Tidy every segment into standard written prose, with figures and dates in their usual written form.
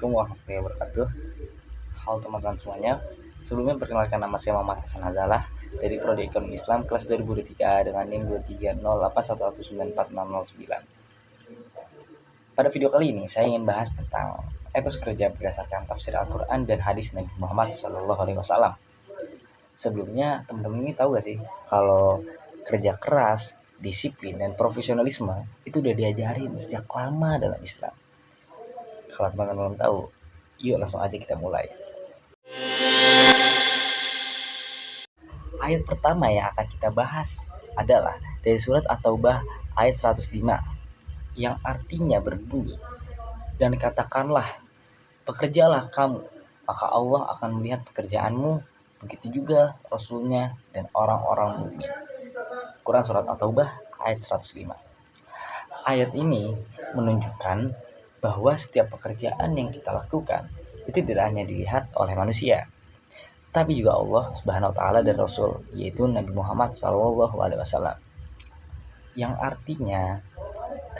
Assalamualaikum warahmatullahi wabarakatuh. Halo teman-teman semuanya. Sebelumnya perkenalkan, nama saya Muhammad Hasan Azalah dari Prodi Ekonomi Islam kelas 2023 dengan NIM 23081194009. Pada video kali ini saya ingin bahas tentang etos kerja berdasarkan tafsir Al-Quran dan hadis Nabi Muhammad SAW. Sebelumnya teman-teman ini tahu gak sih kalau kerja keras, disiplin, dan profesionalisme itu udah diajarin sejak lama dalam Islam. Kalau teman-teman belum tahu, yuk langsung aja kita mulai. Ayat pertama yang akan kita bahas adalah dari surat At-Taubah ayat 105 yang artinya berbunyi, dan katakanlah, bekerjalah kamu, maka Allah akan melihat pekerjaanmu, begitu juga Rasulnya dan orang-orang mukmin. Quran surat At-Taubah ayat 105. Ayat ini menunjukkan bahwa setiap pekerjaan yang kita lakukan itu tidak hanya dilihat oleh manusia, tapi juga Allah Subhanahu wa taala dan Rasul, yaitu Nabi Muhammad SAW. Yang artinya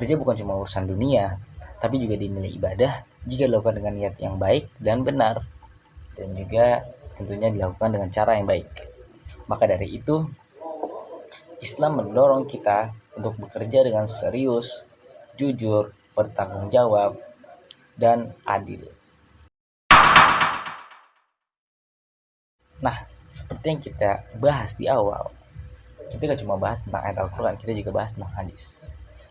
kerja bukan cuma urusan dunia, tapi juga dinilai ibadah jika dilakukan dengan niat yang baik dan benar, dan juga tentunya dilakukan dengan cara yang baik. Maka dari itu, Islam mendorong kita untuk bekerja dengan serius, jujur, bertanggung jawab, dan adil. Nah, seperti yang kita bahas di awal, kita gak cuma bahas tentang ayat Al-Quran, kita juga bahas tentang hadis.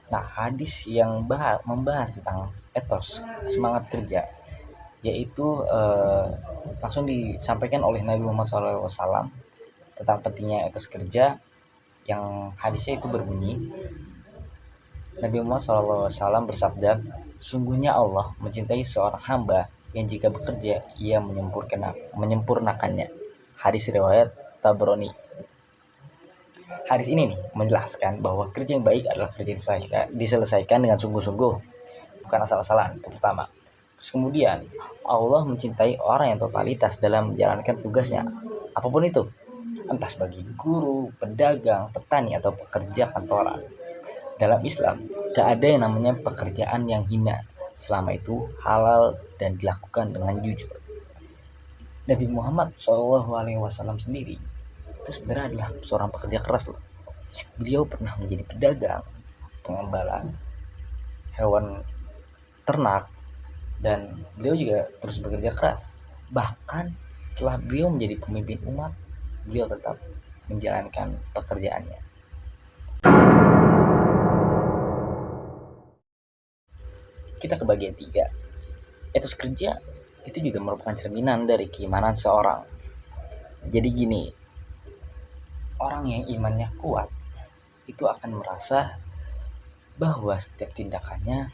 Nah, hadis yang membahas tentang etos semangat kerja, yaitu langsung disampaikan oleh Nabi Muhammad SAW tentang pentingnya etos kerja, yang hadisnya itu berbunyi, Nabi Muhammad SAW bersabda, sungguhnya Allah mencintai seorang hamba yang jika bekerja ia menyempurnakannya. Hadis riwayat Tabrani. Hadis ini nih menjelaskan bahwa kerja yang baik adalah kerja diselesaikan dengan sungguh-sungguh, bukan asal-asalan. Itu pertama. Terus kemudian Allah mencintai orang yang totalitas dalam menjalankan tugasnya, apapun itu, entah sebagai guru, pedagang, petani, atau pekerja kantoran. Dalam Islam, gak ada yang namanya pekerjaan yang hina, selama itu halal dan dilakukan dengan jujur. Nabi Muhammad SAW sendiri itu sebenarnya adalah seorang pekerja keras loh. Beliau pernah menjadi pedagang, pengembala hewan ternak, dan beliau juga terus bekerja keras. Bahkan setelah beliau menjadi pemimpin umat, beliau tetap menjalankan pekerjaannya. Kita ke bagian 3. Etos kerja itu juga merupakan cerminan dari keimanan seorang. Jadi gini, orang yang imannya kuat itu akan merasa bahwa setiap tindakannya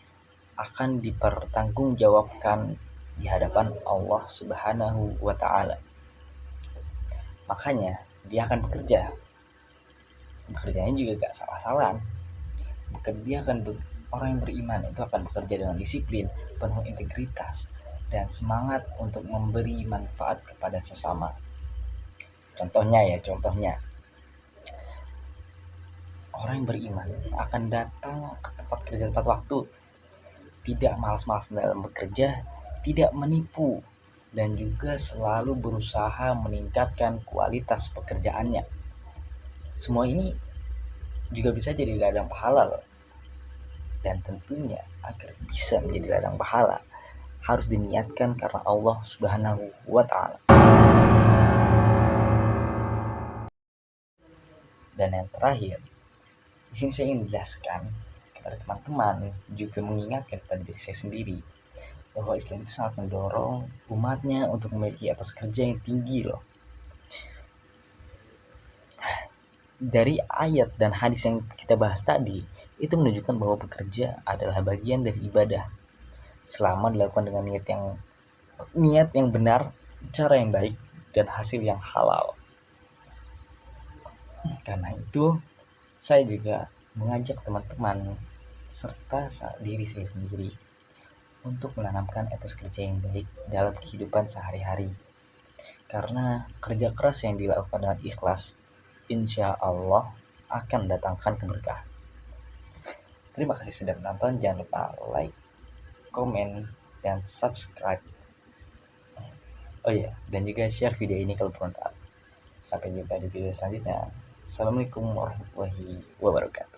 akan dipertanggungjawabkan di hadapan Allah Subhanahu wa taala. Makanya dia akan bekerja. Bekerjanya juga gak salah-salah. Orang yang beriman itu akan bekerja dengan disiplin, penuh integritas, dan semangat untuk memberi manfaat kepada sesama. Contohnya, orang yang beriman akan datang ke tempat kerja tepat waktu, tidak malas-malas dalam bekerja, tidak menipu, dan juga selalu berusaha meningkatkan kualitas pekerjaannya. Semua ini juga bisa jadi ladang pahala loh. Dan tentunya agar bisa menjadi ladang pahala harus diniatkan karena Allah Subhanahu wa taala. Dan yang terakhir, di sini saya ingin menjelaskan kepada teman-teman, juga mengingatkan kepada diri saya sendiri, bahwa Islam itu sangat mendorong umatnya untuk memiliki etos kerja yang tinggi loh. Dari ayat dan hadis yang kita bahas tadi, itu menunjukkan bahwa bekerja adalah bagian dari ibadah, selama dilakukan dengan niat yang benar, cara yang baik, dan hasil yang halal. Karena itu, saya juga mengajak teman-teman serta diri saya sendiri untuk menanamkan etos kerja yang baik dalam kehidupan sehari-hari. Karena kerja keras yang dilakukan dengan ikhlas, insya Allah akan mendatangkan keberkahan. Terima kasih sudah menonton. Jangan lupa like, komen, dan subscribe. Oh iya, dan juga share video ini kalau bermanfaat. Sampai jumpa di video selanjutnya. Assalamualaikum warahmatullahi wabarakatuh.